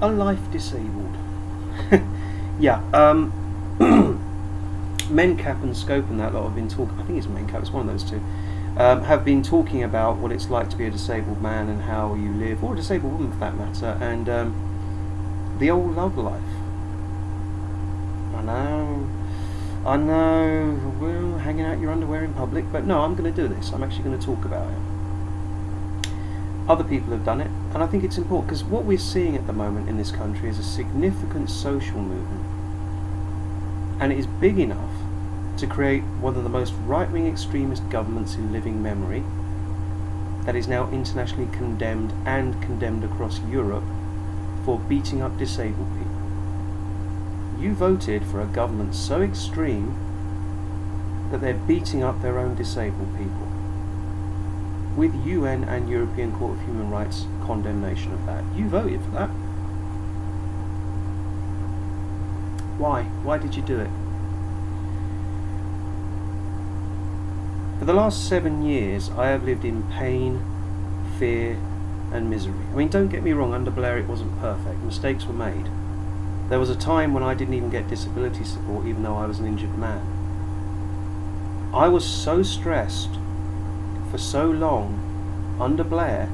a life disabled. Yeah, Mencap and Scope and that lot have been talking, I think it's Mencap, it's one of those two, have been talking about what it's like to be a disabled man and how you live, or a disabled woman for that matter, and the old love life. I know, well, hanging out your underwear in public, but no, I'm going to do this. I'm actually going to talk about it. Other people have done it, and I think it's important, because what we're seeing at the moment in this country is a significant social movement, and it is big enough to create one of the most right-wing extremist governments in living memory that is now internationally condemned and condemned across Europe for beating up disabled people. You voted for a government so extreme that they're beating up their own disabled people, with UN and European Court of Human Rights condemnation of that. You voted for that. Why? Why did you do it? For the last 7 years, I have lived in pain, fear, and misery. I mean, don't get me wrong, under Blair it wasn't perfect. Mistakes were made. There was a time when I didn't even get disability support, even though I was an injured man. I was so stressed for so long under Blair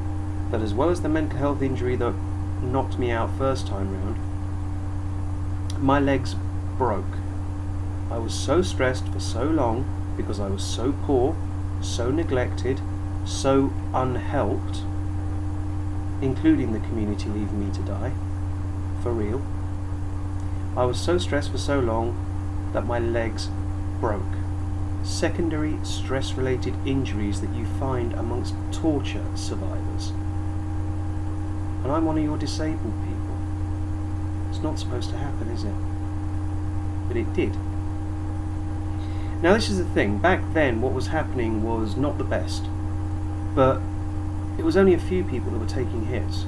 that, as well as the mental health injury that knocked me out first time round, my legs broke. I was so stressed for so long because I was so poor, so neglected, so unhelped, including the community leaving me to die, for real. I was so stressed for so long that my legs broke. Secondary stress-related injuries that you find amongst torture survivors. And I'm one of your disabled people. It's not supposed to happen, is it? But it did. Now this is the thing, back then what was happening was not the best, but it was only a few people that were taking hits.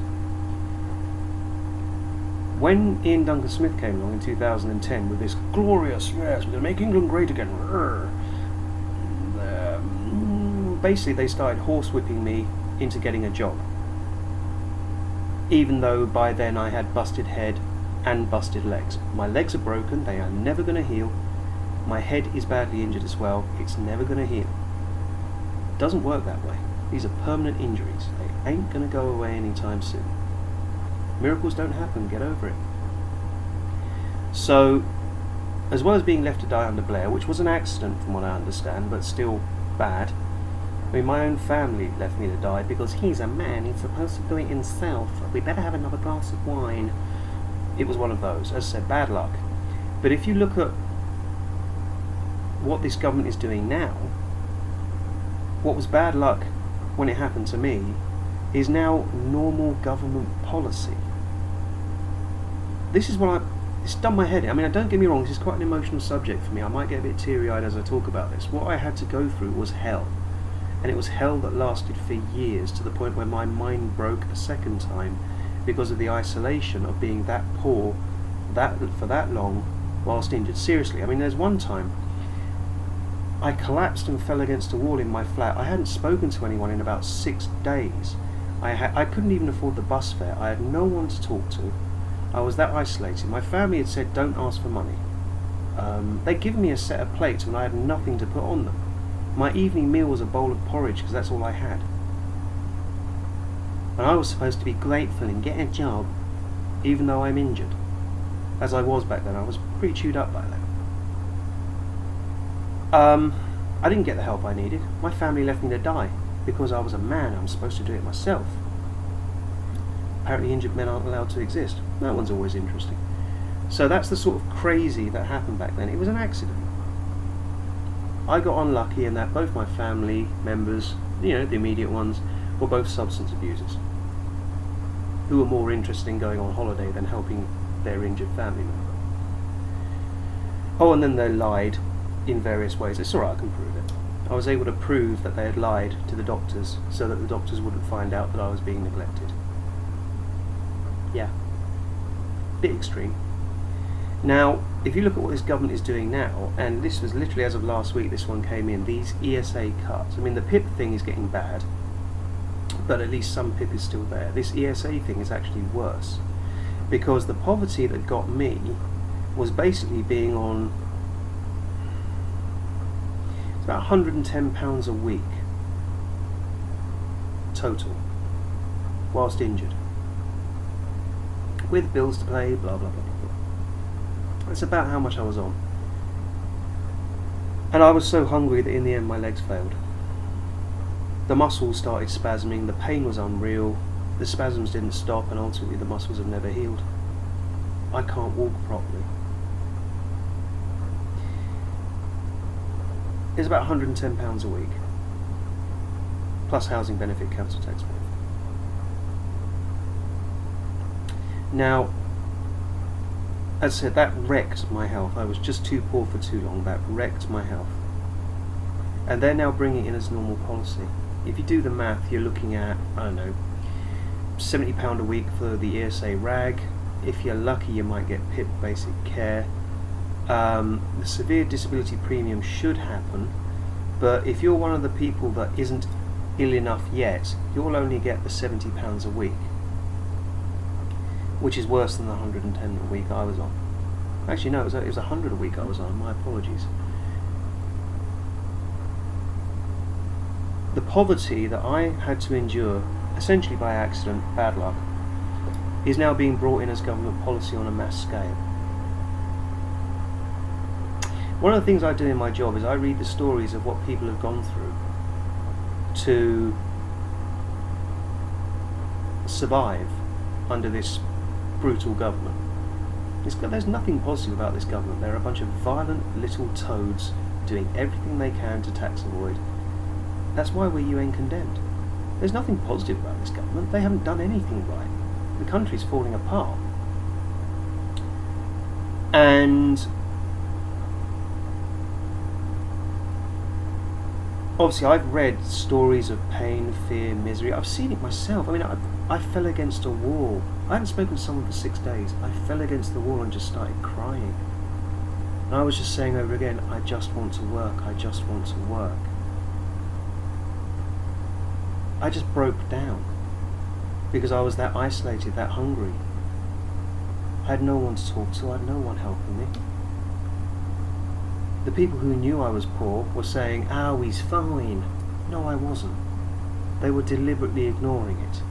When Ian Duncan Smith came along in 2010 with this glorious, yes, we're going to make England great again, basically they started horsewhipping me into getting a job. Even though by then I had busted head and busted legs. My legs are broken, they are never going to heal. My head is badly injured as well, it's never going to heal. It doesn't work that way. These are permanent injuries. They ain't going to go away anytime soon. Miracles don't happen, get over it. So, as well as being left to die under Blair, which was an accident from what I understand, but still bad, I mean, my own family left me to die because he's a man, he's supposed to do it himself, we better have another glass of wine. It was one of those, as I said, bad luck. But if you look at what this government is doing now, what was bad luck when it happened to me is now normal government policy. This is what it's done my head in. I mean, don't get me wrong, this is quite an emotional subject for me. I might get a bit teary-eyed as I talk about this. What I had to go through was hell. And it was hell that lasted for years, to the point where my mind broke a second time because of the isolation of being that poor for that long whilst injured. Seriously, I mean, there's one time I collapsed and fell against a wall in my flat. I hadn't spoken to anyone in about 6 days. I couldn't even afford the bus fare. I had no one to talk to. I was that isolated. My family had said, don't ask for money. They'd given me a set of plates when I had nothing to put on them. My evening meal was a bowl of porridge because that's all I had. And I was supposed to be grateful and get a job, even though I'm injured. As I was back then, I was pretty chewed up by that. I didn't get the help I needed. My family left me to die because I was a man. I'm supposed to do it myself. Apparently injured men aren't allowed to exist. That one's always interesting. So that's the sort of crazy that happened back then. It was an accident. I got unlucky in that both my family members, the immediate ones, were both substance abusers who were more interested in going on holiday than helping their injured family member. Oh, and then they lied in various ways. It's alright, I can prove it. I was able to prove that they had lied to the doctors so that the doctors wouldn't find out that I was being neglected. Yeah. Bit extreme. Now, if you look at what this government is doing now, and this was literally as of last week, this one came in, these ESA cuts. I mean, the PIP thing is getting bad, but at least some PIP is still there. This ESA thing is actually worse. because the poverty that got me was basically being on about £110 a week total whilst injured, with bills to pay, blah blah blah blah blah. That's about how much I was on. And I was so hungry that in the end my legs failed. The muscles started spasming, the pain was unreal, the spasms didn't stop, and ultimately the muscles have never healed. I can't walk properly. It's about £110 a week, plus housing benefit, council tax benefit. Now, as I said, that wrecked my health. I was just too poor for too long. That wrecked my health. And they're now bringing it in as normal policy. If you do the math, you're looking at, I don't know, £70 a week for the ESA RAG. If you're lucky, you might get PIP basic care. The severe disability premium should happen, but if you're one of the people that isn't ill enough yet, you'll only get the £70 a week, which is worse than the 110 a week I was on. Actually, no, it was 100 a week I was on. My apologies. The poverty that I had to endure, essentially by accident, bad luck, is now being brought in as government policy on a mass scale. One of the things I do in my job is I read the stories of what people have gone through to survive under this brutal government. There's nothing positive about this government. They're a bunch of violent little toads doing everything they can to tax avoid. That's why we're UN condemned. There's nothing positive about this government. They haven't done anything right. The country's falling apart. And obviously I've read stories of pain, fear, misery. I've seen it myself. I mean, I fell against a wall. I hadn't spoken to someone for 6 days. I fell against the wall and just started crying. And I was just saying over again, I just want to work. I just want to work. I just broke down because I was that isolated, that hungry. I had no one to talk to. I had no one helping me. The people who knew I was poor were saying, "Oh, he's fine." No, I wasn't. They were deliberately ignoring it.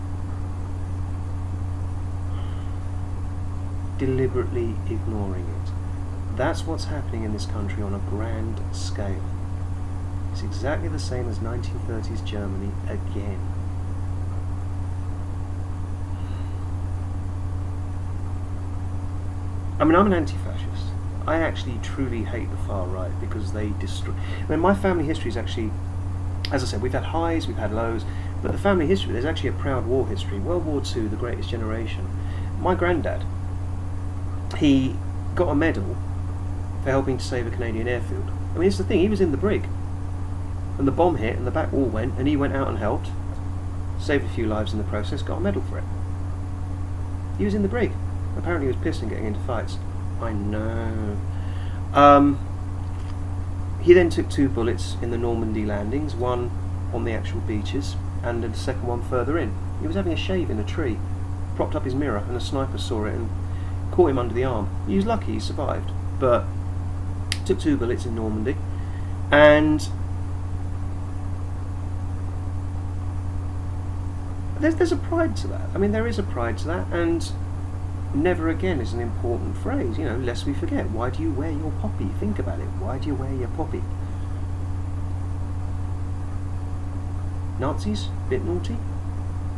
Deliberately ignoring it. That's what's happening in this country on a grand scale. It's exactly the same as 1930s Germany again. I mean, I'm an anti-fascist. I actually truly hate the far right because they destroy. I mean, my family history is actually, as I said, we've had highs, we've had lows, but the family history, there's actually a proud war history. World War II, the Greatest Generation. My granddad, he got a medal for helping to save a Canadian airfield. I mean, it's the thing, he was in the brig, and the bomb hit, and the back wall went, and he went out and helped, saved a few lives in the process, got a medal for it. He was in the brig. Apparently he was pissed and getting into fights. I know. He then took 2 bullets in the Normandy landings, one on the actual beaches, and the second one further in. He was having a shave in a tree, propped up his mirror, and a sniper saw it and caught him under the arm. He was lucky, he survived, but took 2 bullets in Normandy, and there's a pride to that. I mean, there is a pride to that, and never again is an important phrase, lest we forget. Why do you wear your poppy? Think about it. Why do you wear your poppy? Nazis? Bit naughty?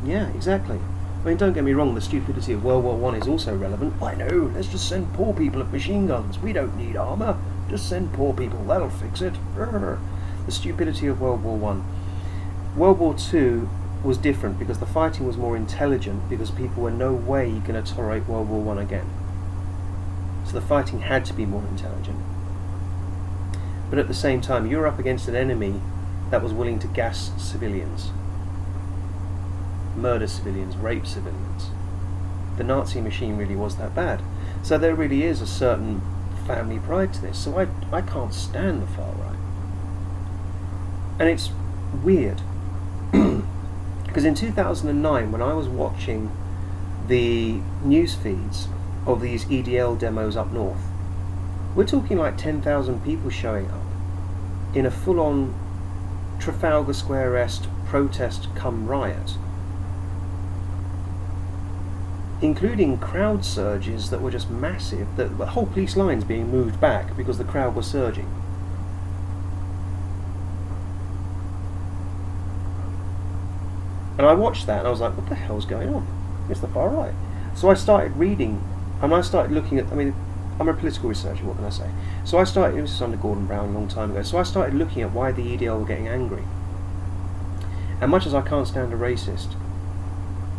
Yeah, exactly. I mean, don't get me wrong, the stupidity of World War I is also relevant. I know, let's just send poor people at machine guns. We don't need armour. Just send poor people, that'll fix it. The stupidity of World War I. World War II was different because the fighting was more intelligent, because people were no way going to tolerate World War I again. So the fighting had to be more intelligent. But at the same time, you're up against an enemy that was willing to gas civilians, murder civilians, rape civilians. The Nazi machine really was that bad. So there really is a certain family pride to this. So I can't stand the far right. And it's weird. Because in 2009, when I was watching the news feeds of these EDL demos up north, we're talking like 10,000 people showing up in a full-on Trafalgar Square-esque protest come riot, including crowd surges that were just massive. The whole police line's being moved back because the crowd was surging. And I watched that and I was like, what the hell's going on? It's the far right. So I started reading, and I started looking at, I'm a political researcher, what can I say? So I started, it was under Gordon Brown a long time ago, so I started looking at why the EDL were getting angry. And much as I can't stand a racist,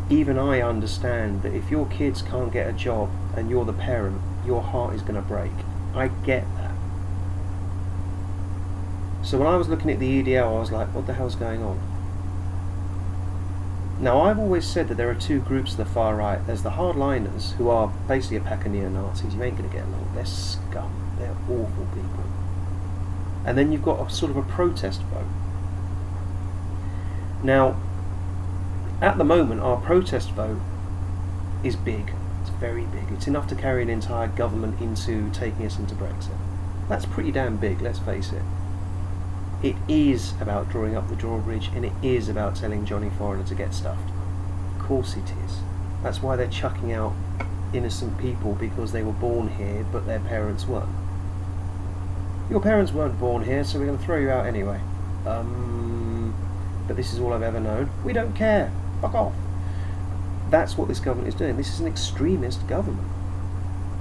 even I understand that if your kids can't get a job and you're the parent, your heart is going to break. I get that. So when I was looking at the EDL, I was like, what the hell's going on? Now, I've always said that there are two groups of the far right. There's the hardliners, who are basically a pack of neo-Nazis. You ain't going to get along. They're scum. They're awful people. And then you've got a sort of a protest vote. Now, at the moment, our protest vote is big. It's very big. It's enough to carry an entire government into taking us into Brexit. That's pretty damn big, let's face it. It is about drawing up the drawbridge, and it is about telling Johnny Foreigner to get stuffed. Of course it is. That's why they're chucking out innocent people, because they were born here but their parents weren't. Your parents weren't born here, so we're going to throw you out anyway. But this is all I've ever known. We don't care. Fuck off. That's what this government is doing. This is an extremist government.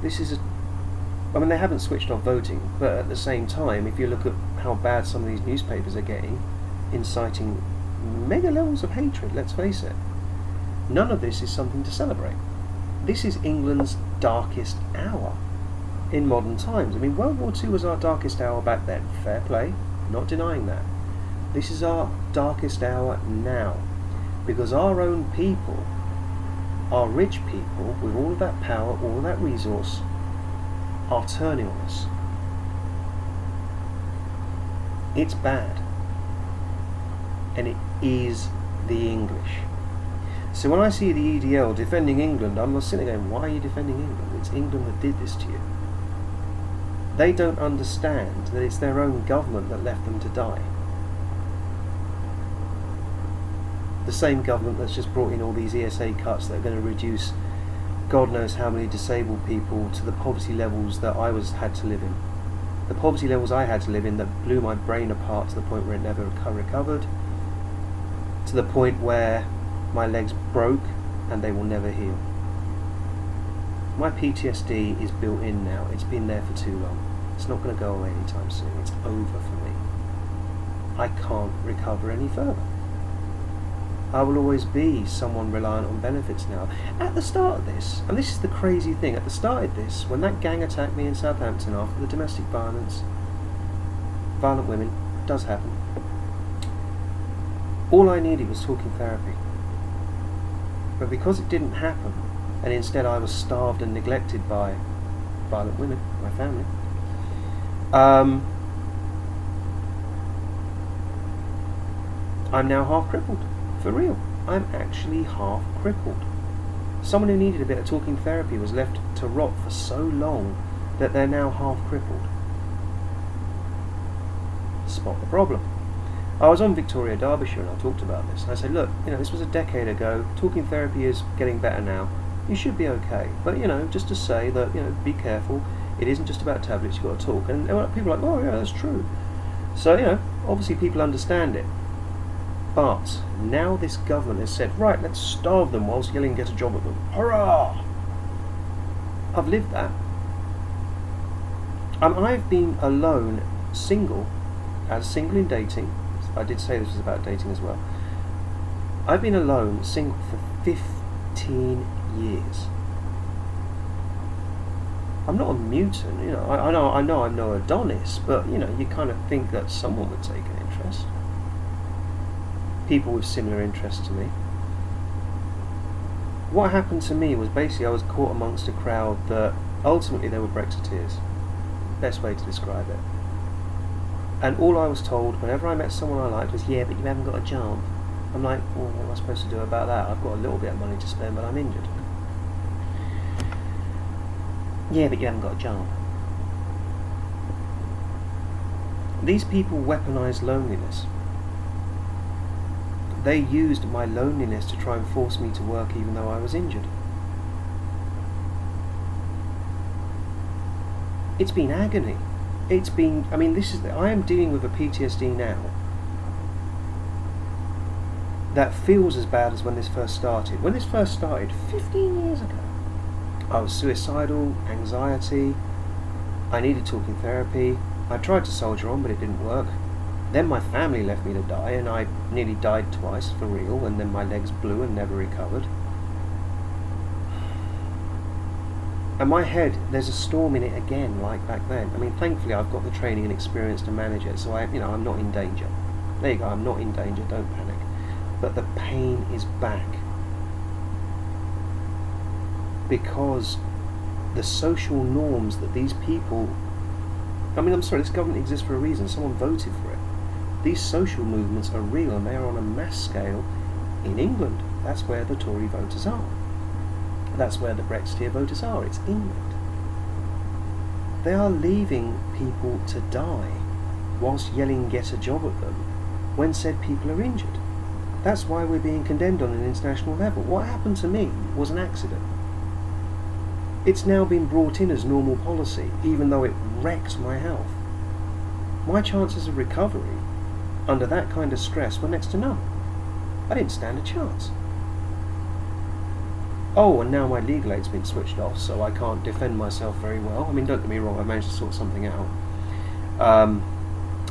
This is they haven't switched off voting, but at the same time, if you look at how bad some of these newspapers are getting, inciting mega levels of hatred, let's face it, none of this is something to celebrate. This is England's darkest hour in modern times. World War II was our darkest hour back then, fair play, not denying that. This is our darkest hour now, because our own people, our rich people, with all of that power, all of that resource, are turning on us. It's bad. And it is the English. So when I see the EDL defending England, I'm sitting there going, why are you defending England? It's England that did this to you. They don't understand that it's their own government that left them to die. The same government that's just brought in all these ESA cuts that are going to reduce God knows how many disabled people to the poverty levels that I had to live in. The poverty levels I had to live in that blew my brain apart to the point where it never recovered, to the point where my legs broke and they will never heal. My PTSD is built in now. It's been there for too long. It's not going to go away anytime soon. It's over for me. I can't recover any further. I will always be someone reliant on benefits now. At the start of this, and this is the crazy thing, at the start of this, when that gang attacked me in Southampton after the domestic violence, violent women, does happen. All I needed was talking therapy. But because it didn't happen, and instead I was starved and neglected by violent women, my family, I'm now half crippled. For real, I'm actually half crippled. Someone who needed a bit of talking therapy was left to rot for so long that they're now half crippled. Spot the problem. I was on Victoria Derbyshire and I talked about this. I said, look, this was a decade ago. Talking therapy is getting better now. You should be okay. But, just to say that, be careful. It isn't just about tablets, you've got to talk. And people are like, oh yeah, that's true. So, obviously people understand it. But now this government has said, right, let's starve them whilst yelling get a job at them. Hurrah! I've lived that. I've been alone, single in dating. I did say this was about dating as well. I've been alone, single for 15 years. I'm not a mutant, I know I'm no Adonis, but you kind of think that someone would take an interest. People with similar interests to me. What happened to me was basically I was caught amongst a crowd that ultimately they were Brexiteers. Best way to describe it. And all I was told whenever I met someone I liked was, yeah, but you haven't got a job. I'm like, well, what am I supposed to do about that? I've got a little bit of money to spend, but I'm injured. Yeah, but you haven't got a job. These people weaponise loneliness. They used my loneliness to try and force me to work even though I was injured. It's been agony. It's been, I mean, I am dealing with a PTSD now that feels as bad as when this first started. When this first started 15 years ago, I was suicidal, anxiety, I needed talking therapy, I tried to soldier on but it didn't work. Then my family left me to die and I nearly died twice for real, and then my legs blew and never recovered. And my head, there's a storm in it again like back then. I mean, thankfully I've got the training and experience to manage it, so I'm not in danger. There you go, I'm not in danger, don't panic. But the pain is back. Because the social norms that these people, I mean, I'm sorry, this government exists for a reason, someone voted for it. These social movements are real and they are on a mass scale in England. That's where the Tory voters are. That's where the Brexiteer voters are. It's England. They are leaving people to die whilst yelling get a job at them when said people are injured. That's why we're being condemned on an international level. What happened to me was an accident. It's now been brought in as normal policy, even though it wrecked my health. My chances of recovery under that kind of stress were next to none. I didn't stand a chance. Oh, and now my legal aid's been switched off, so I can't defend myself very well. I mean, don't get me wrong, I managed to sort something out.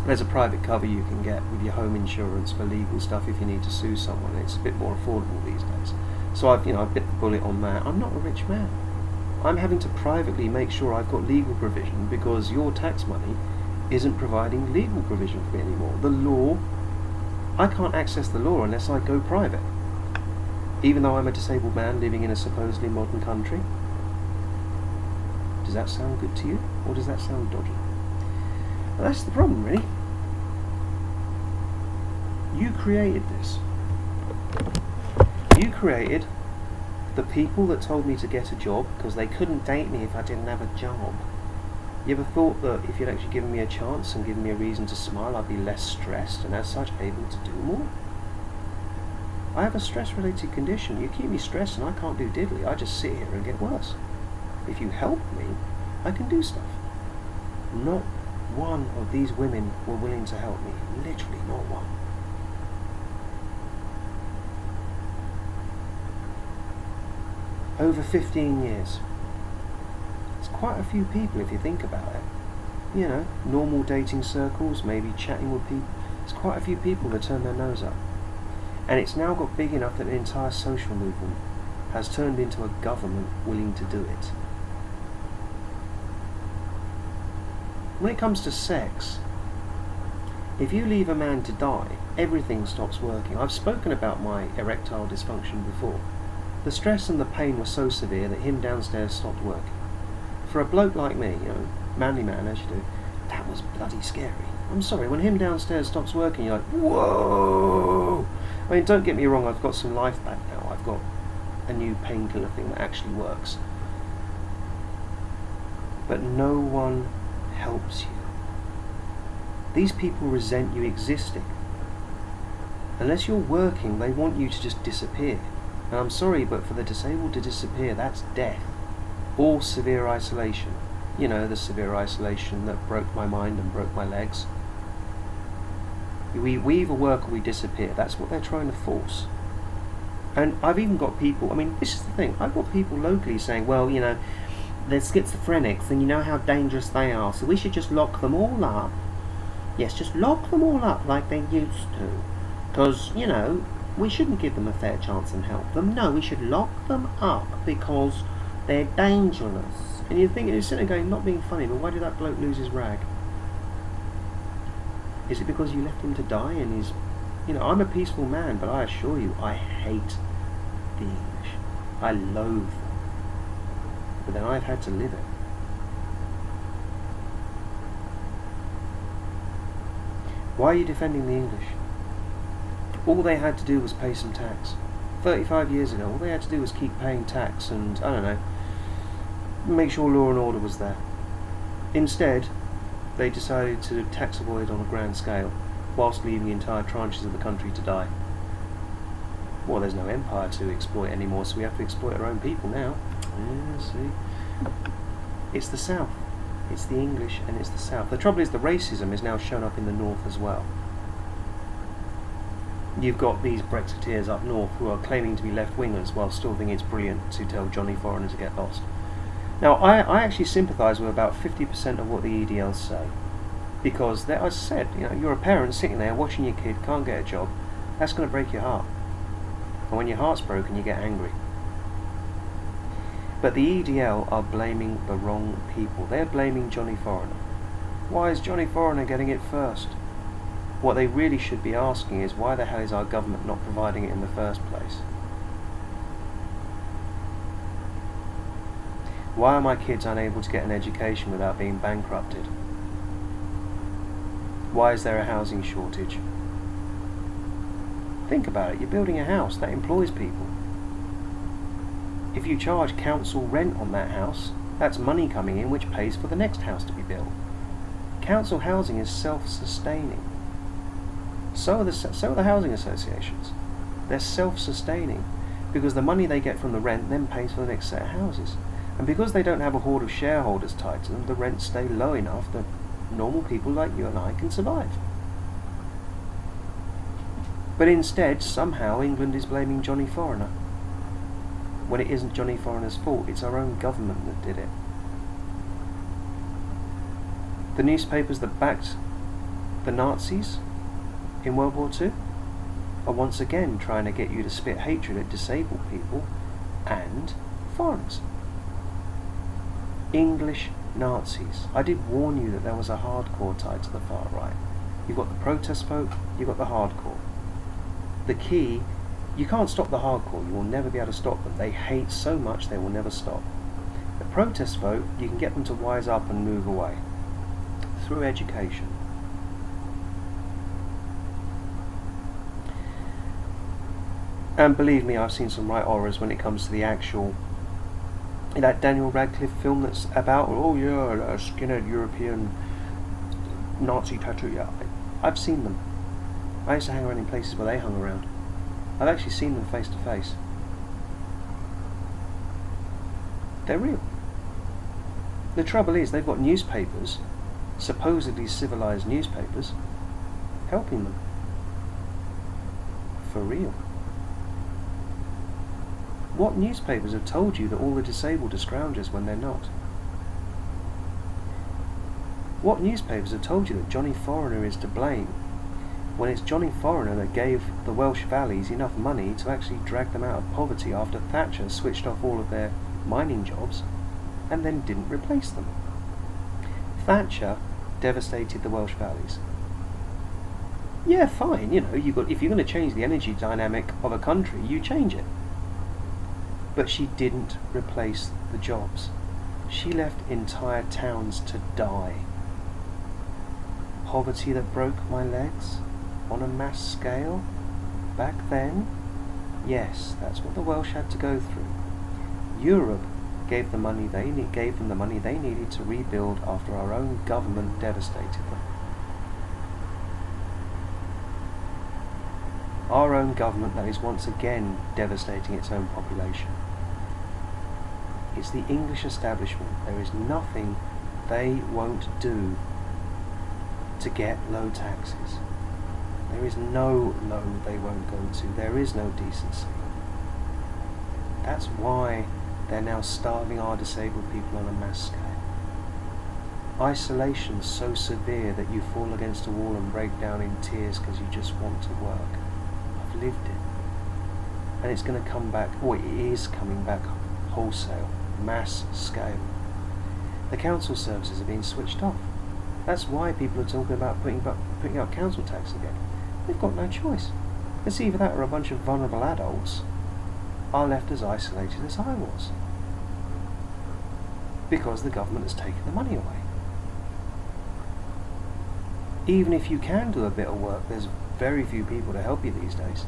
There's a private cover you can get with your home insurance for legal stuff if you need to sue someone. It's a bit more affordable these days. So I've bit the bullet on that. I'm not a rich man. I'm having to privately make sure I've got legal provision because your tax money isn't providing legal provision for me anymore. The law, I can't access the law unless I go private. Even though I'm a disabled man living in a supposedly modern country. Does that sound good to you? Or does that sound dodgy? Well, that's the problem, really. You created this. You created the people that told me to get a job because they couldn't date me if I didn't have a job. You ever thought that if you'd actually given me a chance and given me a reason to smile, I'd be less stressed and as such able to do more? I have a stress-related condition. You keep me stressed and I can't do diddly. I just sit here and get worse. If you help me, I can do stuff. Not one of these women were willing to help me. Literally not one. Over 15 years. It's quite a few people if you think about it. You know, normal dating circles, maybe chatting with people. It's quite a few people that turn their nose up. And it's now got big enough that an entire social movement has turned into a government willing to do it. When it comes to sex, if you leave a man to die, everything stops working. I've spoken about my erectile dysfunction before. The stress and the pain were so severe that him downstairs stopped working. For a bloke like me, manly man as you do, that was bloody scary. I'm sorry, when him downstairs stops working, you're like, whoa! I mean, don't get me wrong, I've got some life back now. I've got a new painkiller thing that actually works. But no one helps you. These people resent you existing. Unless you're working, they want you to just disappear. And I'm sorry, but for the disabled to disappear, that's death. Or severe isolation. You know, the severe isolation that broke my mind and broke my legs. We either work or we disappear. That's what they're trying to force. And I've even got people, I mean, this is the thing, I've got people locally saying, well, they're schizophrenics and you know how dangerous they are, so we should just lock them all up. Yes, just lock them all up like they used to. Because, we shouldn't give them a fair chance and help them. No, we should lock them up because they're dangerous. And you're sitting there going, not being funny, but why did that bloke lose his rag? Is it because you left him to die and he's... I'm a peaceful man, but I assure you, I hate the English. I loathe them. But then I've had to live it. Why are you defending the English? All they had to do was pay some tax. 35 years ago, all they had to do was keep paying tax and, I don't know, make sure law and order was there. Instead, they decided to tax avoid on a grand scale, whilst leaving entire tranches of the country to die. Well, there's no empire to exploit anymore, so we have to exploit our own people now. Yeah, see? It's the South. It's the English and it's the South. The trouble is the racism is now shown up in the North as well. You've got these Brexiteers up north who are claiming to be left-wingers while still thinking it's brilliant to tell Johnny Foreigner to get lost. Now, I actually sympathise with about 50% of what the EDLs say. Because, as I said, you're a parent sitting there watching your kid can't get a job. That's going to break your heart. And when your heart's broken, you get angry. But the EDL are blaming the wrong people. They're blaming Johnny Foreigner. Why is Johnny Foreigner getting it first? What they really should be asking is, why the hell is our government not providing it in the first place? Why are my kids unable to get an education without being bankrupted? Why is there a housing shortage? Think about it, you're building a house, that employs people. If you charge council rent on that house, that's money coming in which pays for the next house to be built. Council housing is self-sustaining. So are the housing associations. They're self-sustaining because the money they get from the rent then pays for the next set of houses. And because they don't have a horde of shareholders tied to them, the rents stay low enough that normal people like you and I can survive. But instead, somehow England is blaming Johnny Foreigner. When it isn't Johnny Foreigner's fault, it's our own government that did it. The newspapers that backed the Nazis in World War II are once again trying to get you to spit hatred at disabled people and foreigners. English Nazis. I did warn you that there was a hardcore tied to the far right. You've got the protest vote, you've got the hardcore. The key, you can't stop the hardcore, you will never be able to stop them. They hate so much they will never stop. The protest vote, you can get them to wise up and move away. Through education. And believe me, I've seen some right horrors when it comes to the actual... that Daniel Radcliffe film that's about, oh yeah, a skinhead European Nazi tattoo, yeah. I've seen them. I used to hang around in places where they hung around. I've actually seen them face to face. They're real. The trouble is, they've got newspapers, supposedly civilised newspapers, helping them. For real. What newspapers have told you that all the disabled are scroungers when they're not? What newspapers have told you that Johnny Foreigner is to blame when it's Johnny Foreigner that gave the Welsh Valleys enough money to actually drag them out of poverty after Thatcher switched off all of their mining jobs and then didn't replace them? Thatcher devastated the Welsh Valleys. Yeah, fine, if you're going to change the energy dynamic of a country, you change it. But she didn't replace the jobs. She left entire towns to die. Poverty that broke my legs on a mass scale? Back then? Yes, that's what the Welsh had to go through. Europe gave them the money they needed to rebuild after our own government devastated them. Our own government that is once again devastating its own population. It's the English establishment. There is nothing they won't do to get low taxes. There is no low they won't go to. There is no decency. That's why they're now starving our disabled people on a mass scale. Isolation's so severe that you fall against a wall and break down in tears because you just want to work. I've lived it. And it's going to come back, or it is coming back wholesale, mass scale. The council services are being switched off. That's why people are talking about putting up council tax again. They've got no choice. It's either that or a bunch of vulnerable adults are left as isolated as I was. Because the government has taken the money away. Even if you can do a bit of work, there's very few people to help you these days.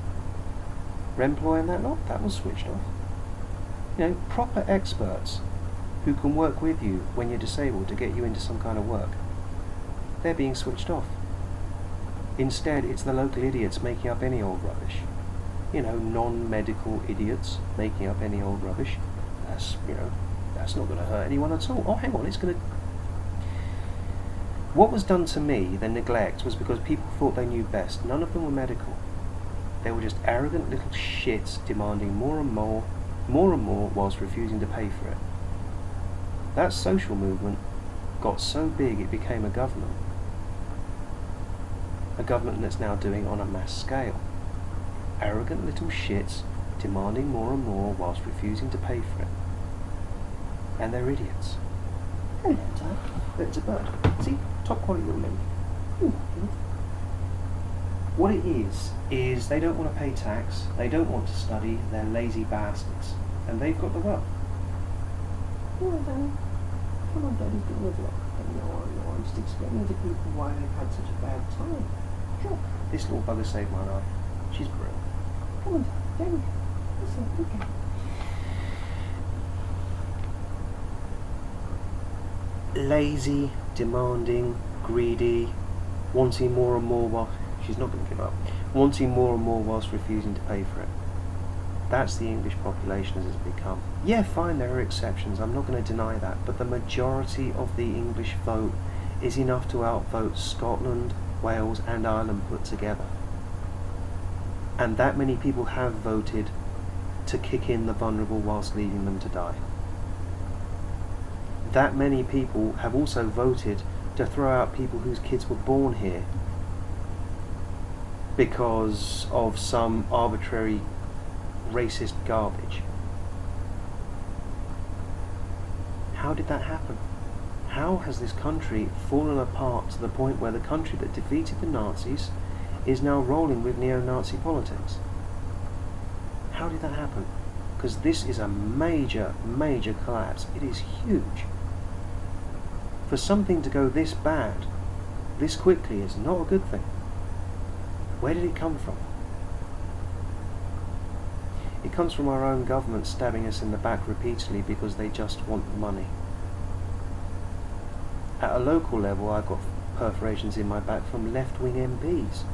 Remploy and that lot, that was switched off. Proper experts who can work with you when you're disabled to get you into some kind of work. They're being switched off. Instead, it's the local idiots making up any old rubbish. Non-medical idiots making up any old rubbish. That's not going to hurt anyone at all. Oh, hang on, it's going to... What was done to me, the neglect, was because people thought they knew best. None of them were medical. They were just arrogant little shits demanding more and more, whilst refusing to pay for it. That social movement got so big it became a government. A government that's now doing it on a mass scale. Arrogant little shits demanding more and more whilst refusing to pay for it. And they're idiots. Hello, Dad. It's a bird. See? Top quality little limb. What it is they don't want to pay tax, they don't want to study, they're lazy bastards. And they've got the wealth. Come on, Danny. Come on, Daddy's got the wealth. No, I'm just explaining to people why they've had such a bad time. Sure. This little bugger saved my life. She's brilliant. Come on, Danny. Listen, okay. Lazy, demanding, greedy, wanting more and more while she's not going to give up, wanting more and more whilst refusing to pay for it. That's the English population as it's become. Yeah, fine, there are exceptions, I'm not going to deny that, but the majority of the English vote is enough to outvote Scotland, Wales and Ireland put together. And that many people have voted to kick in the vulnerable whilst leaving them to die. That many people have also voted to throw out people whose kids were born here because of some arbitrary racist garbage. How did that happen? How has this country fallen apart to the point where the country that defeated the Nazis is now rolling with neo-Nazi politics? How did that happen? Because this is a major, major collapse. It is huge. For something to go this bad, this quickly, is not a good thing. Where did it come from? It comes from our own government stabbing us in the back repeatedly because they just want money. At a local level, I've got perforations in my back from left-wing MPs.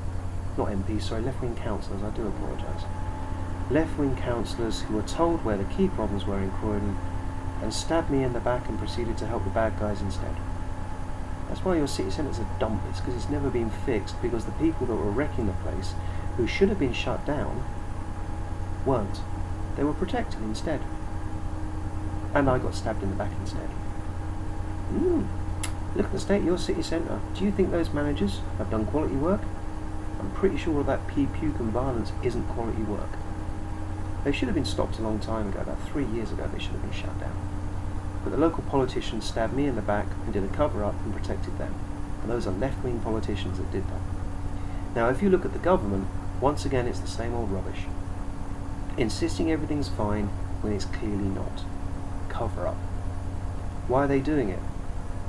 Not MPs, sorry, left-wing councillors, I do apologise. Left-wing councillors who were told where the key problems were in Croydon and stabbed me in the back and proceeded to help the bad guys instead. That's why your city centre's a dump. It's because it's never been fixed, because the people that were wrecking the place, who should have been shut down, weren't. They were protected instead. And I got stabbed in the back instead. Look at the state of your city centre. Do you think those managers have done quality work? I'm pretty sure that puke and violence isn't quality work. They should have been stopped a long time ago. About 3 years ago they should have been shut down. But the local politicians stabbed me in the back and did a cover-up and protected them. And those are left-wing politicians that did that. Now if you look at the government, once again it's the same old rubbish. Insisting everything's fine when it's clearly not. Cover-up. Why are they doing it?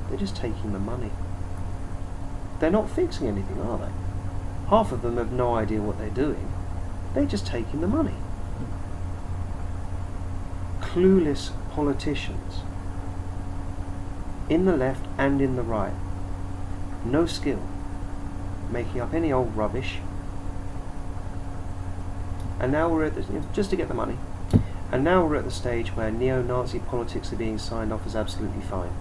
They're just taking the money. They're not fixing anything, are they? Half of them have no idea what they're doing. They're just taking the money. Clueless politicians. In the left and in the right. No skill. Making up any old rubbish. And now we're at the, just to get the money. And now we're at the stage where neo-Nazi politics are being signed off as absolutely fine.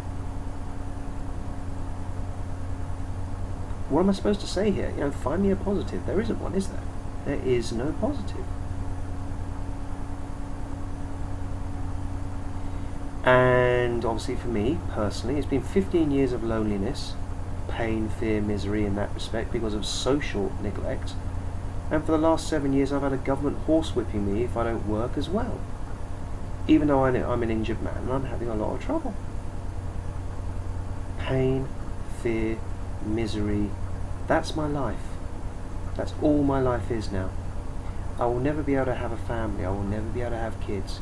What am I supposed to say here? Find me a positive. There isn't one, is there? There is no positive. And obviously for me, personally, it's been 15 years of loneliness, pain, fear, misery in that respect because of social neglect. And for the last 7 years I've had a government horsewhipping me if I don't work as well. Even though I'm an injured man and I'm having a lot of trouble. Pain, fear, misery, that's my life. That's all my life is now. I will never be able to have a family, I will never be able to have kids.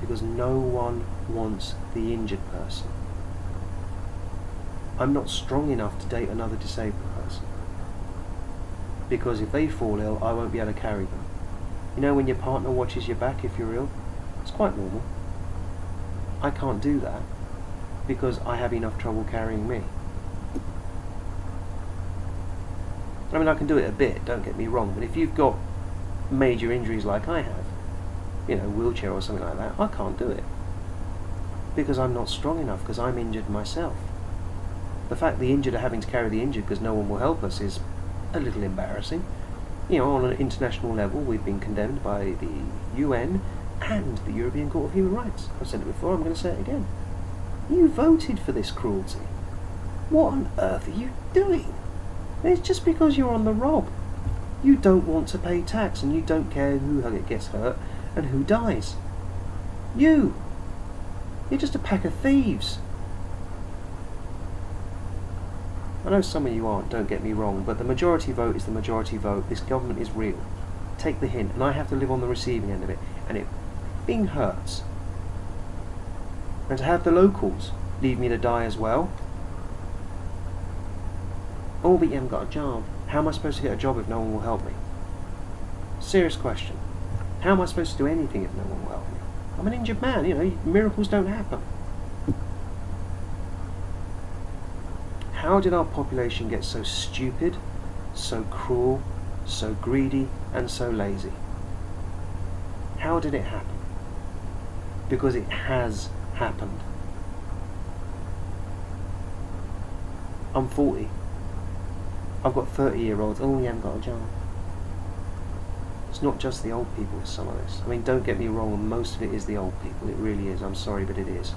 Because no one wants the injured person. I'm not strong enough to date another disabled person. Because if they fall ill, I won't be able to carry them. When your partner watches your back if you're ill, it's quite normal. I can't do that because I have enough trouble carrying me. I mean, I can do it a bit, don't get me wrong, but if you've got major injuries like I have, wheelchair or something like that, I can't do it because I'm not strong enough, because I'm injured myself. The fact the injured are having to carry the injured because no one will help us is a little embarrassing. On an international level, we've been condemned by the UN and the European Court of Human Rights. I've said it before, I'm going to say it again. You voted for this cruelty. What on earth are you doing? It's just because you're on the rob. You don't want to pay tax and you don't care who gets hurt and who dies. You're just a pack of thieves. I know some of you aren't, don't get me wrong, but the majority vote is the majority vote. This government is real. Take the hint, and I have to live on the receiving end of it, and it bing hurts. And to have the locals leave me to die as well. Oh, but you haven't got a job. How am I supposed to get a job if no one will help me? Serious question. How am I supposed to do anything if no one will help me? I'm an injured man, miracles don't happen. How did our population get so stupid, so cruel, so greedy, and so lazy? How did it happen? Because it has happened. I'm 40. I've got 30-year-olds. Oh, you haven't got a job. It's not just the old people with some of this. I mean, don't get me wrong, most of it is the old people. It really is. I'm sorry, but it is.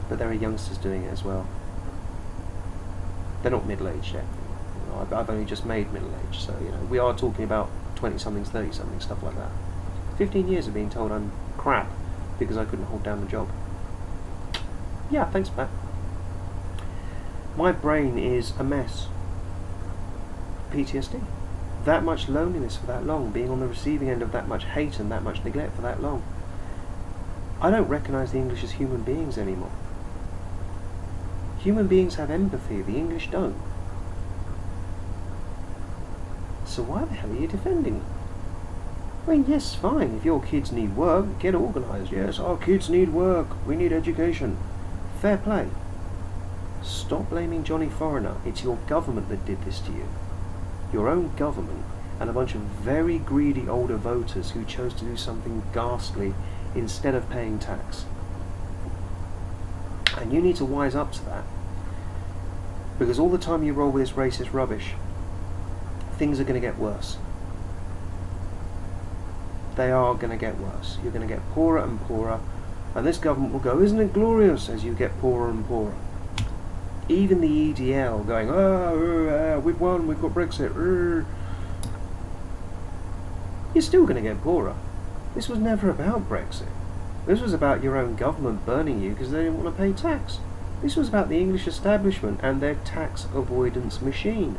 But there are youngsters doing it as well. They're not middle-aged yet. I've only just made middle-aged, so we are talking about 20-somethings, 30-somethings, stuff like that. 15 years of being told I'm crap because I couldn't hold down the job. Yeah, thanks, Pat. My brain is a mess. PTSD. That much loneliness for that long, being on the receiving end of that much hate and that much neglect for that long. I don't recognise the English as human beings anymore. Human beings have empathy, the English don't. So why the hell are you defending them? I mean, yes, fine, if your kids need work, get organised. Yes, our kids need work, we need education. Fair play. Stop blaming Johnny Foreigner. It's your government that did this to you. Your own government and a bunch of very greedy older voters who chose to do something ghastly instead of paying tax. And you need to wise up to that. Because all the time you roll with this racist rubbish, things are going to get worse. They are going to get worse. You're going to get poorer and poorer, and this government will go, isn't it glorious, as you get poorer and poorer. Even the EDL going, we've won, we've got Brexit. You're still going to get poorer. This was never about Brexit. This was about your own government burning you because they didn't want to pay tax. This was about the English establishment and their tax avoidance machine.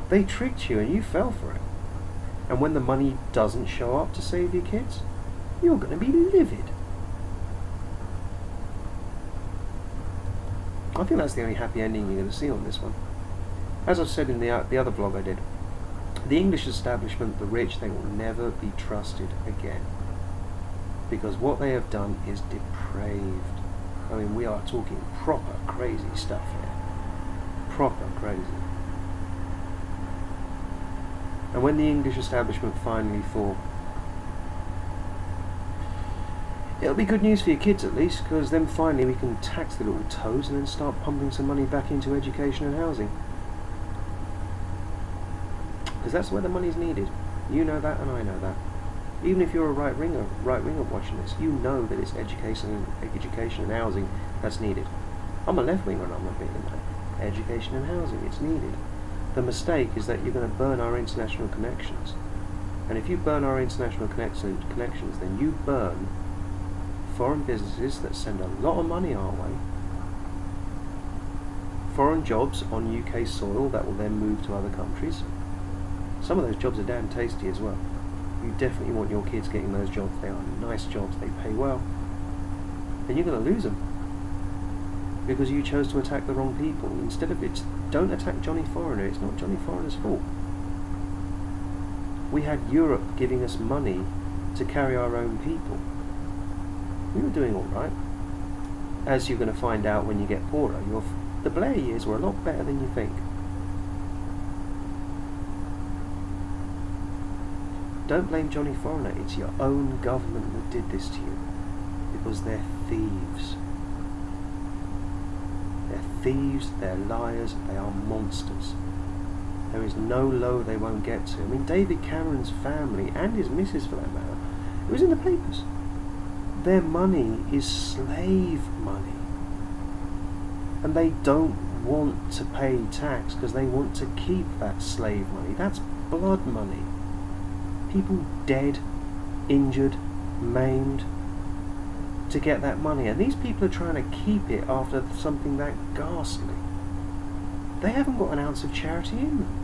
They tricked you and you fell for it. And when the money doesn't show up to save your kids, you're going to be livid. I think that's the only happy ending you're going to see on this one. As I've said in the other vlog I did, the English establishment, the rich, they will never be trusted again. Because what they have done is depraved. I mean, we are talking proper crazy stuff here. Proper crazy. And when the English establishment finally fall, it'll be good news for your kids at least, because then finally we can tax the little toes and then start pumping some money back into education and housing. Because that's where the money's needed. You know that and I know that. Even if you're a right winger watching this, you know that it's education and housing that's needed. I'm a left winger and I'm not being that. Education and housing, it's needed. The mistake is that you're going to burn our international connections. And if you burn our international connections, then you burn foreign businesses that send a lot of money our way, foreign jobs on UK soil that will then move to other countries. Some of those jobs are damn tasty as well. You definitely want your kids getting those jobs. They are nice jobs, they pay well. And you're going to lose them because you chose to attack the wrong people. Instead of don't attack Johnny Foreigner, it's not Johnny Foreigner's fault. We had Europe giving us money to carry our own people. We were doing all right. As you're going to find out when you get poorer, the Blair years were a lot better than you think. Don't blame Johnny Foreigner. It's your own government that did this to you. Because they're thieves. They're thieves, they're liars, they are monsters. There is no low they won't get to. I mean, David Cameron's family, and his missus for that matter, it was in the papers. Their money is slave money. And they don't want to pay tax because they want to keep that slave money. That's blood money. People dead, injured, maimed, to get that money. And these people are trying to keep it after something that ghastly. They haven't got an ounce of charity in them.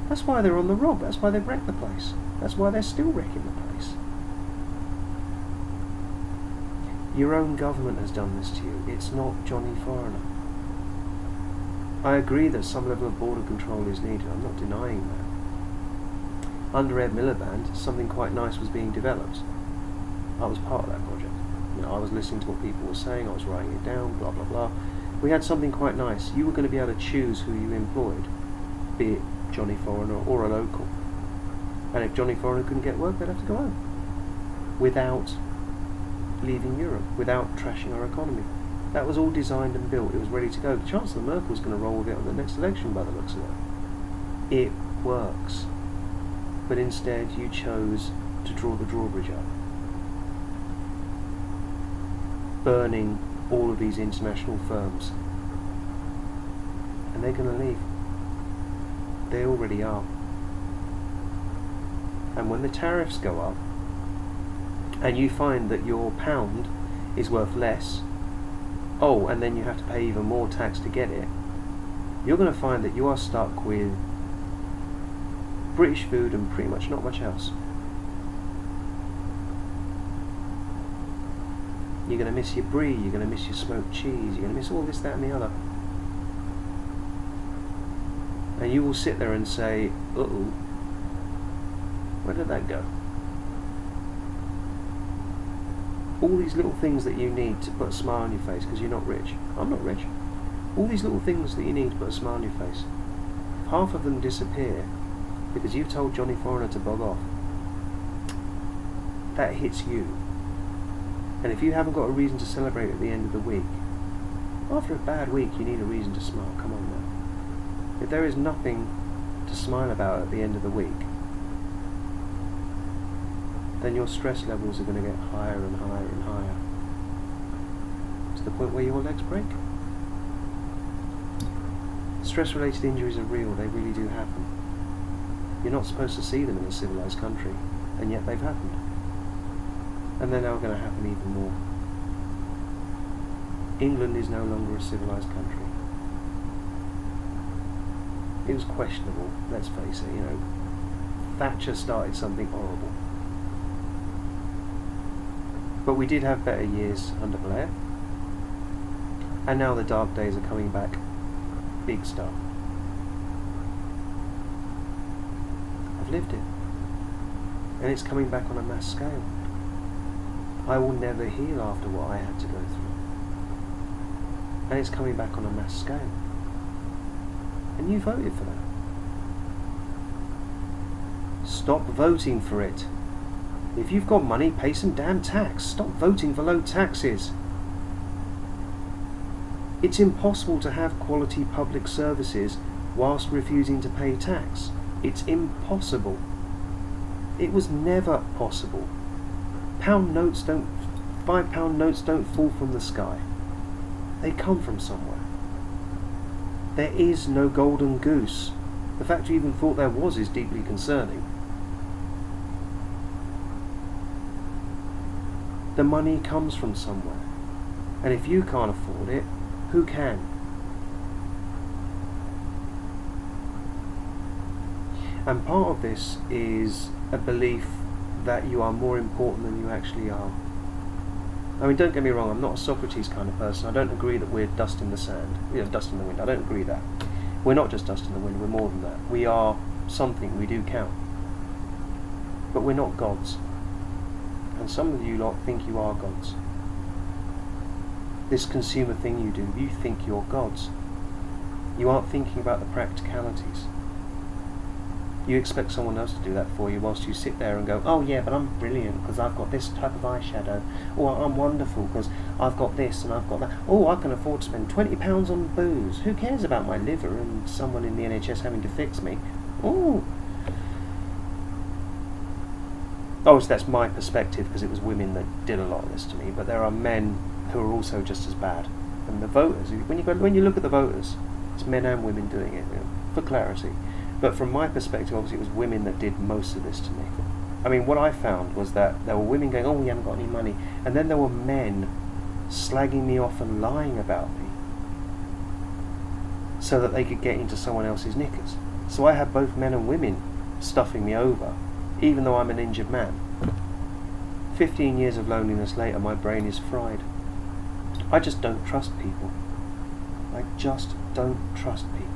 That's why they're on the rob. That's why they've wrecked the place. That's why they're still wrecking the place. Your own government has done this to you. It's not Johnny Foreigner. I agree that some level of border control is needed. I'm not denying that. Under Ed Miliband, something quite nice was being developed. I was part of that project. I was listening to what people were saying, I was writing it down, blah blah blah. We had something quite nice. You were going to be able to choose who you employed, be it Johnny Foreigner or a local. And if Johnny Foreigner couldn't get work, they'd have to go home. Without leaving Europe, without trashing our economy. That was all designed and built. It was ready to go. Chancellor Merkel was going to roll with it on the next election by the looks of it. It works. But instead you chose to draw the drawbridge up. Burning all of these international firms. And they're going to leave. They already are. And when the tariffs go up, and you find that your pound is worth less, and then you have to pay even more tax to get it, you're going to find that you are stuck with British food and pretty much not much else. You're going to miss your brie, you're going to miss your smoked cheese, you're going to miss all this, that and the other. And you will sit there and say, uh-oh, where did that go? All these little things that you need to put a smile on your face because you're not rich. I'm not rich. All these little things that you need to put a smile on your face. If half of them disappear because you've told Johnny Foreigner to bog off, that hits you. And if you haven't got a reason to celebrate at the end of the week, after a bad week you need a reason to smile. Come on now. If there is nothing to smile about at the end of the week, then your stress levels are going to get higher and higher and higher, to the point where your legs break. Stress-related injuries are real, they really do happen. You're not supposed to see them in a civilised country, and yet they've happened. And they're now going to happen even more. England is no longer a civilised country. It was questionable, let's face it, Thatcher started something horrible. But we did have better years under Blair. And now the dark days are coming back. Big stuff. I've lived it. And it's coming back on a mass scale. I will never heal after what I had to go through. And it's coming back on a mass scale. And you voted for that. Stop voting for it. If you've got money, pay some damn tax. Stop voting for low taxes. It's impossible to have quality public services whilst refusing to pay tax. It's impossible. It was never possible. £5 notes don't fall from the sky. They come from somewhere. There is no golden goose. The fact you even thought there was is deeply concerning. The money comes from somewhere. And if you can't afford it, who can? And part of this is a belief that you are more important than you actually are. I mean, don't get me wrong, I'm not a Socrates kind of person. I don't agree that we're dust in the sand. Dust in the wind. I don't agree that. We're not just dust in the wind, we're more than that. We are something, we do count. But we're not gods. and some of you lot think you are gods. This consumer thing you do, you think you're gods. You aren't thinking about the practicalities. You expect someone else to do that for you whilst you sit there and go, oh yeah, but I'm brilliant because I've got this type of eyeshadow. Or I'm wonderful because I've got this and I've got that. Oh, I can afford to spend £20 on booze. Who cares about my liver and someone in the NHS having to fix me? Oh. Oh, so that's my perspective because it was women that did a lot of this to me. But there are men who are also just as bad. And the voters, when you look at the voters, it's men and women doing it, for clarity. But from my perspective, obviously it was women that did most of this to me. I mean, what I found was that there were women going, oh, we haven't got any money. And then there were men slagging me off and lying about me so that they could get into someone else's knickers. So I had both men and women stuffing me over, even though I'm an injured man. 15 years of loneliness later, my brain is fried. I just don't trust people. I just don't trust people.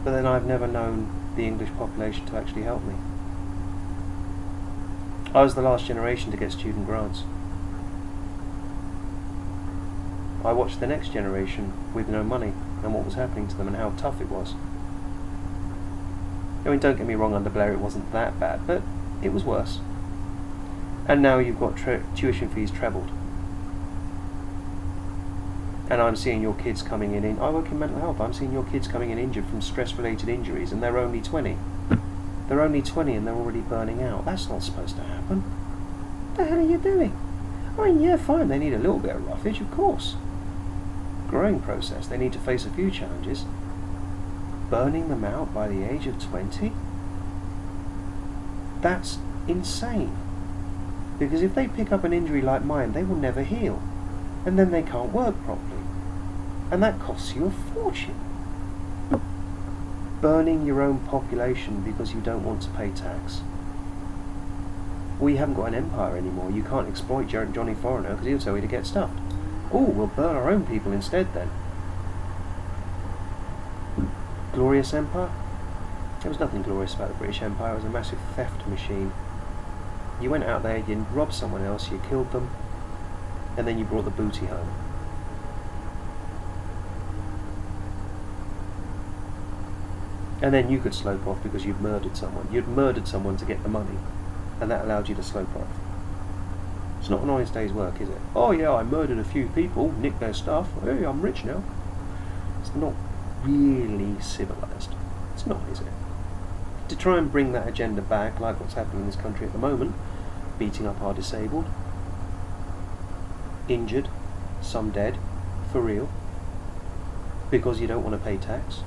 But then I've never known the English population to actually help me. I was the last generation to get student grants. I watched the next generation with no money and what was happening to them and how tough it was. I mean, don't get me wrong, under Blair it wasn't that bad, but it was worse. And now you've got tuition fees trebled. And I'm seeing your kids coming in, I work in mental health, I'm seeing your kids coming in injured from stress-related injuries and they're only 20. They're only 20 and they're already burning out. That's not supposed to happen. What the hell are you doing? I mean, yeah, fine, they need a little bit of roughage, of course. Growing process, they need to face a few challenges. Burning them out by the age of 20? That's insane. Because if they pick up an injury like mine, they will never heal. And then they can't work properly. And that costs you a fortune. Burning your own population because you don't want to pay tax. We haven't got an empire anymore. You can't exploit Johnny Foreigner because he'll tell you to get stuffed. Oh, we'll burn our own people instead then. Glorious empire? There was nothing glorious about the British Empire. It was a massive theft machine. You went out there, you robbed someone else, you killed them, and then you brought the booty home. And then you could slope off because you'd murdered someone. You'd murdered someone to get the money, and that allowed you to slope off. It's not an honest day's work, is it? Oh yeah, I murdered a few people, nicked their stuff, hey, I'm rich now. It's not really civilised. It's not, is it? To try and bring that agenda back, like what's happening in this country at the moment, beating up our disabled, injured, some dead, for real, because you don't want to pay tax.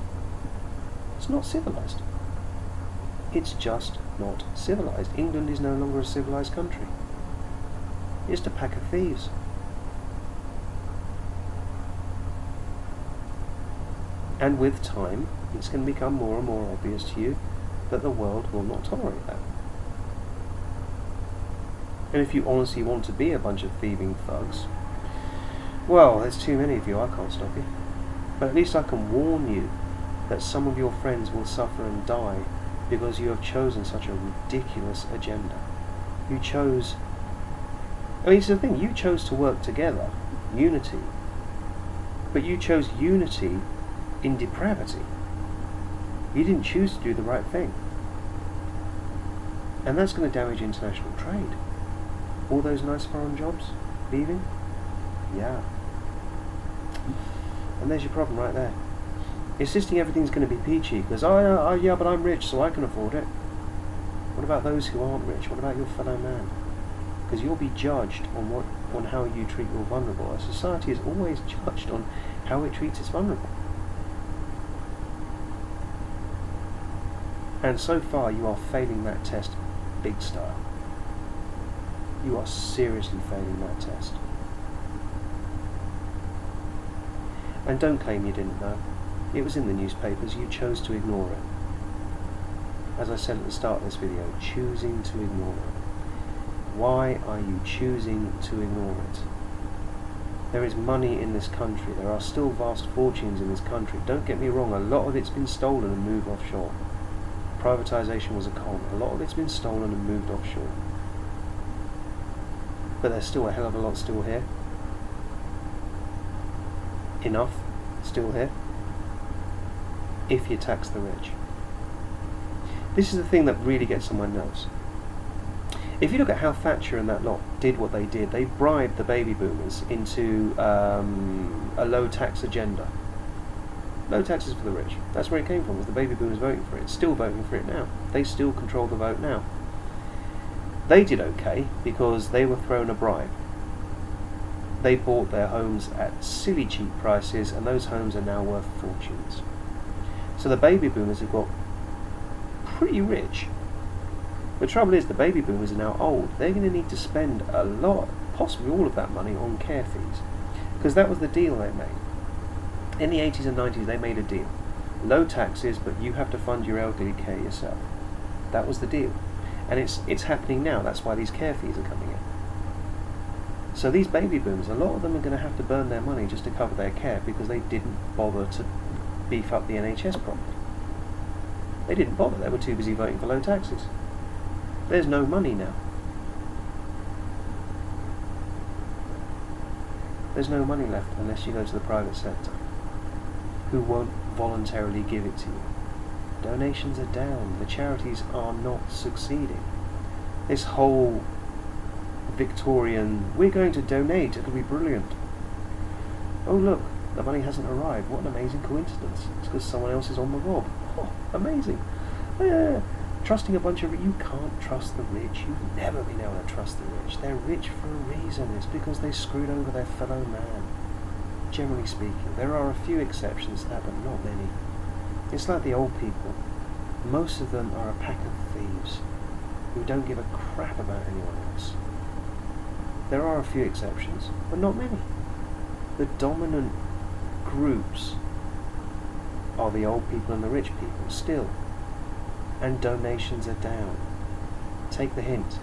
It's not civilised. It's just not civilised. England is no longer a civilised country. It's just a pack of thieves. And with time, it's going to become more and more obvious to you that the world will not tolerate that. And if you honestly want to be a bunch of thieving thugs, well, there's too many of you, I can't stop you. But at least I can warn you that some of your friends will suffer and die because you have chosen such a ridiculous agenda. You chose... I mean, it's the thing, you chose to work together, unity. But you chose unity in depravity. You didn't choose to do the right thing. And that's going to damage international trade. All those nice foreign jobs leaving? Yeah. And there's your problem right there. Insisting everything's going to be peachy because, yeah, but I'm rich so I can afford it. What about those who aren't rich? What about your fellow man? Because you'll be judged on how you treat your vulnerable. A society is always judged on how it treats its vulnerable. And so far you are failing that test big style. You are seriously failing that test. And don't claim you didn't know. It was in the newspapers, you chose to ignore it. As I said at the start of this video, choosing to ignore it. Why are you choosing to ignore it? There is money in this country, there are still vast fortunes in this country. Don't get me wrong, a lot of it's been stolen and moved offshore. Privatisation was a con. A lot of it's been stolen and moved offshore. but there's still a hell of a lot still here. Enough still here. If you tax the rich. This is the thing that really gets on my nerves. If you look at how Thatcher and that lot did what they did, they bribed the baby boomers into a low tax agenda. Low taxes for the rich. That's where it came from, was the baby boomers voting for it. Still voting for it now. They still control the vote now. They did okay because they were thrown a bribe. They bought their homes at silly cheap prices, and those homes are now worth fortunes. So the baby boomers have got pretty rich. The trouble is, the baby boomers are now old. They're going to need to spend a lot, possibly all of that money, on care fees. Because that was the deal they made. In the 80s and 90s, they made a deal. Low taxes, but you have to fund your elderly care yourself. That was the deal. And it's happening now. That's why these care fees are coming in. So these baby boomers, a lot of them are going to have to burn their money just to cover their care because they didn't bother to beef up the NHS properly. They didn't bother. They were too busy voting for low taxes. There's no money now. There's no money left unless you go to the private sector, who won't voluntarily give it to you. Donations are down. The charities are not succeeding. This whole Victorian, we're going to donate, it'll be brilliant. Oh look, the money hasn't arrived. What an amazing coincidence. It's because someone else is on the rob. Oh, amazing. Yeah. Trusting a bunch of... You can't trust the rich. You've never been able to trust the rich. They're rich for a reason. It's because they screwed over their fellow man. Generally speaking. There are a few exceptions to that, but not many. It's like the old people. Most of them are a pack of thieves who don't give a crap about anyone else. There are a few exceptions, but not many. The dominant groups are the old people and the rich people, still. And donations are down. Take the hint.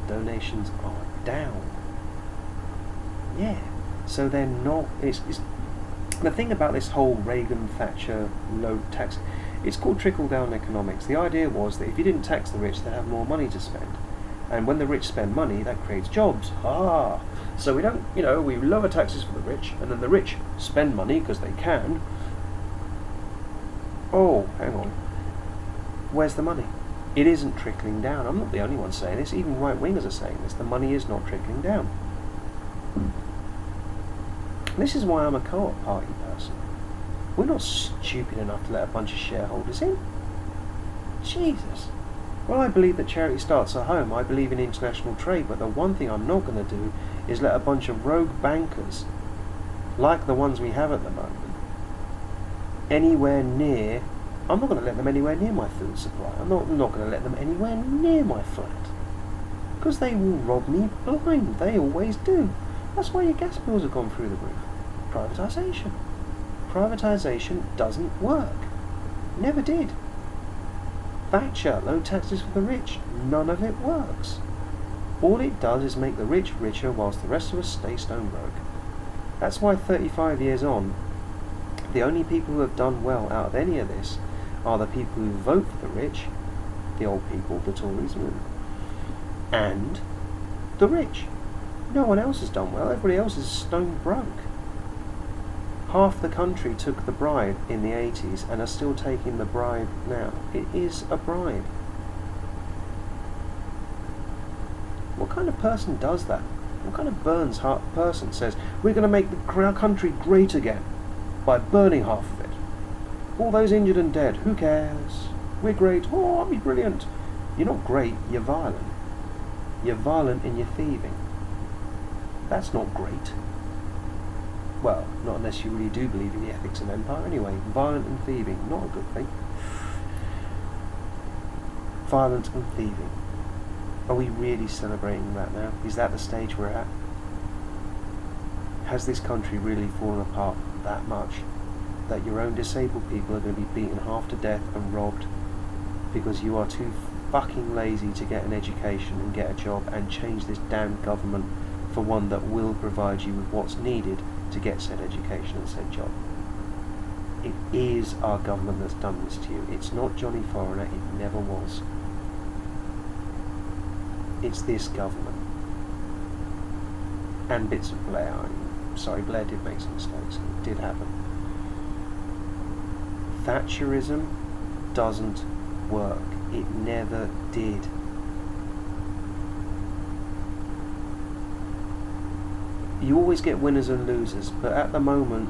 Donations are down. Yeah. So they're not... It's the thing about this whole Reagan-Thatcher low tax... It's called trickle-down economics. The idea was that if you didn't tax the rich, they'd have more money to spend. And when the rich spend money, that creates jobs. So we don't, we lower taxes for the rich, and then the rich spend money because they can. Oh, hang on. Where's the money? It isn't trickling down. I'm not the only one saying this. Even right-wingers are saying this. The money is not trickling down. This is why I'm a co-op party person. We're not stupid enough to let a bunch of shareholders in. Jesus. Well, I believe that charity starts at home. I believe in international trade, but the one thing I'm not going to do is let a bunch of rogue bankers, like the ones we have at the moment, anywhere near... I'm not going to let them anywhere near my food supply. I'm not going to let them anywhere near my flat. Because they will rob me blind. They always do. That's why your gas bills have gone through the roof. Privatisation. Privatisation doesn't work. Never did. Thatcher, low taxes for the rich. None of it works. All it does is make the rich richer whilst the rest of us stay stone broke. That's why 35 years on, the only people who have done well out of any of this are the people who vote for the rich, the old people, the Tories, and the rich. No one else has done well. Everybody else is stone broke. Half the country took the bribe in the 80s and are still taking the bribe now. It is a bribe. What kind of person does that? What kind of Burns heart person says, we're going to make the country great again by burning half of it? All those injured and dead, who cares? We're great. Oh, I'll be brilliant. You're not great, you're violent. You're violent in your thieving. That's not great. Well, not unless you really do believe in the ethics of empire. Anyway, violent and thieving, not a good thing. Violence and thieving. Are we really celebrating that now? Is that the stage we're at? Has this country really fallen apart that much that your own disabled people are going to be beaten half to death and robbed because you are too fucking lazy to get an education and get a job and change this damn government for one that will provide you with what's needed to get said education and said job? It is our government that's done this to you. It's not Johnny Foreigner. It never was. It's this government. and bits of Blair. Sorry, Blair did make some mistakes. It did happen. Thatcherism doesn't work. It never did. You always get winners and losers, but at the moment,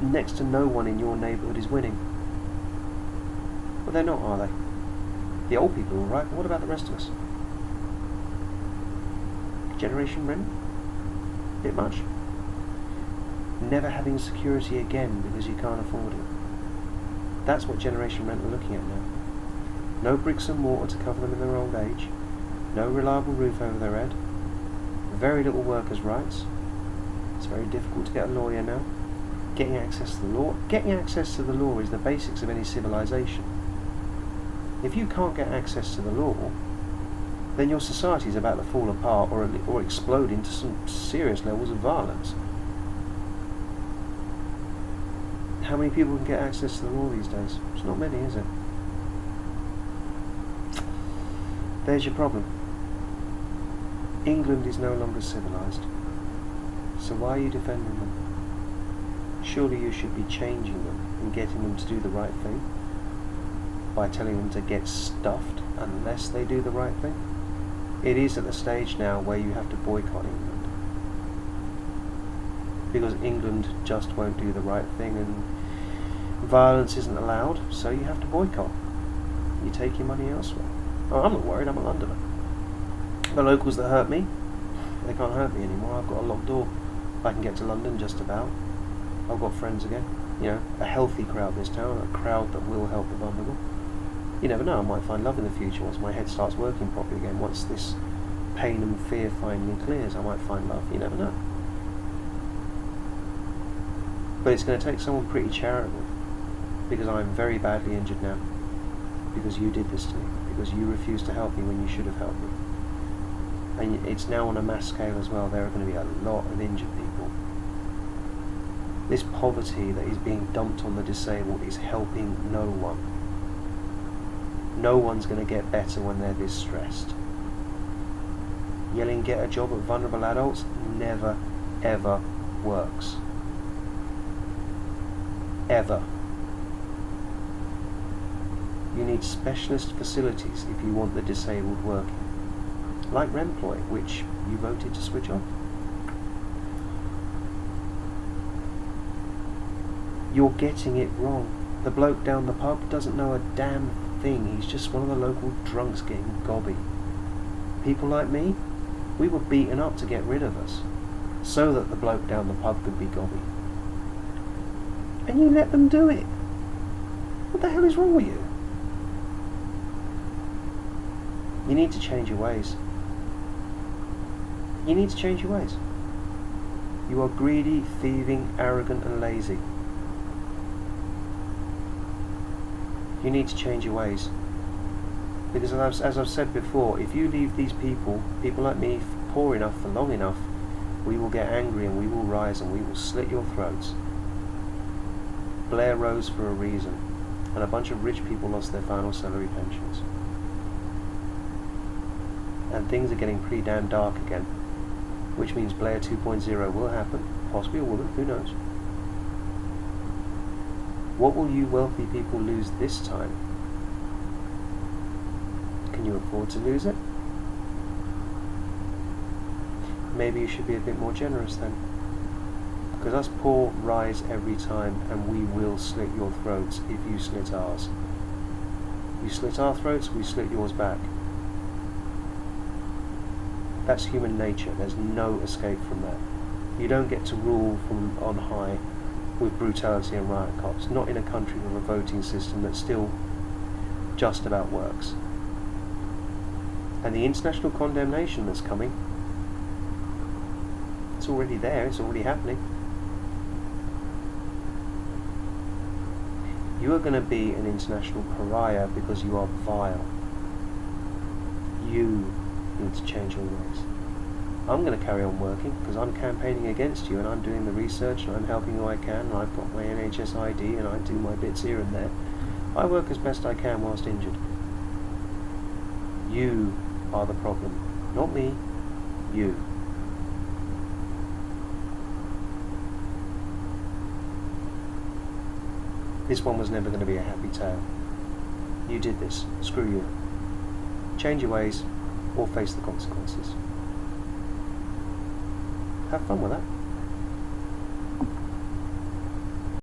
next to no one in your neighbourhood is winning. But they're not, are they? The old people are all right, but what about the rest of us? Generation rent? Bit much? Never having security again because you can't afford it. That's what generation rent are looking at now. No bricks and mortar to cover them in their old age. No reliable roof over their head. Very little workers' rights. It's very difficult to get a lawyer now. Getting access to the law. Getting access to the law is the basics of any civilization. If you can't get access to the law, then your society is about to fall apart or explode into some serious levels of violence. How many people can get access to the law these days? It's not many, is it? There's your problem. England is no longer civilised. So why are you defending them? Surely you should be changing them and getting them to do the right thing by telling them to get stuffed unless they do the right thing. It is at the stage now where you have to boycott England. Because England just won't do the right thing and violence isn't allowed, so you have to boycott. You take your money elsewhere. Oh, I'm not worried, I'm a Londoner. The locals that hurt me, they can't hurt me anymore. I've got a locked door. I can get to London just about. I've got friends again. You know, a healthy crowd this town, a crowd that will help the vulnerable. You never know, I might find love in the future once my head starts working properly again. Once this pain and fear finally clears, I might find love. You never know. But it's going to take someone pretty charitable, because I'm very badly injured now. Because you did this to me. Because you refused to help me when you should have helped me. And it's now on a mass scale as well. There are going to be a lot of injured people. This poverty that is being dumped on the disabled is helping no one. No one's going to get better when they're this stressed. Yelling get a job at vulnerable adults never, ever works. Ever. You need specialist facilities if you want the disabled working. Like Remploy, which you voted to switch off. You're getting it wrong. The bloke down the pub doesn't know a damn thing. He's just one of the local drunks getting gobby. People like me, we were beaten up to get rid of us, so that the bloke down the pub could be gobby. And you let them do it. What the hell is wrong with you? You need to change your ways. You need to change your ways. You are greedy, thieving, arrogant and lazy. You need to change your ways. Because as I've said before, if you leave these people like me, poor enough for long enough, we will get angry and we will rise and we will slit your throats. Blair rose for a reason, and a bunch of rich people lost their final salary pensions. And things are getting pretty damn dark again, which means Blair 2.0 will happen, possibly a woman, who knows. What will you wealthy people lose this time? Can you afford to lose it? Maybe you should be a bit more generous then. Because us poor rise every time, and we will slit your throats if you slit ours. You slit our throats, we slit yours back. That's human nature. There's no escape from that. You don't get to rule from on high with brutality and riot cops. Not in a country with a voting system that still just about works. And the international condemnation that's coming, it's already there, it's already happening. You are going to be an international pariah because you are vile. You need to change your ways. I'm going to carry on working because I'm campaigning against you, and I'm doing the research and I'm helping who I can, and I've got my NHS ID and I do my bits here and there. I work as best I can whilst injured. You are the problem, not me, you. This one was never going to be a happy tale. You did this. Screw you. Change your ways or face the consequences. Have fun with that.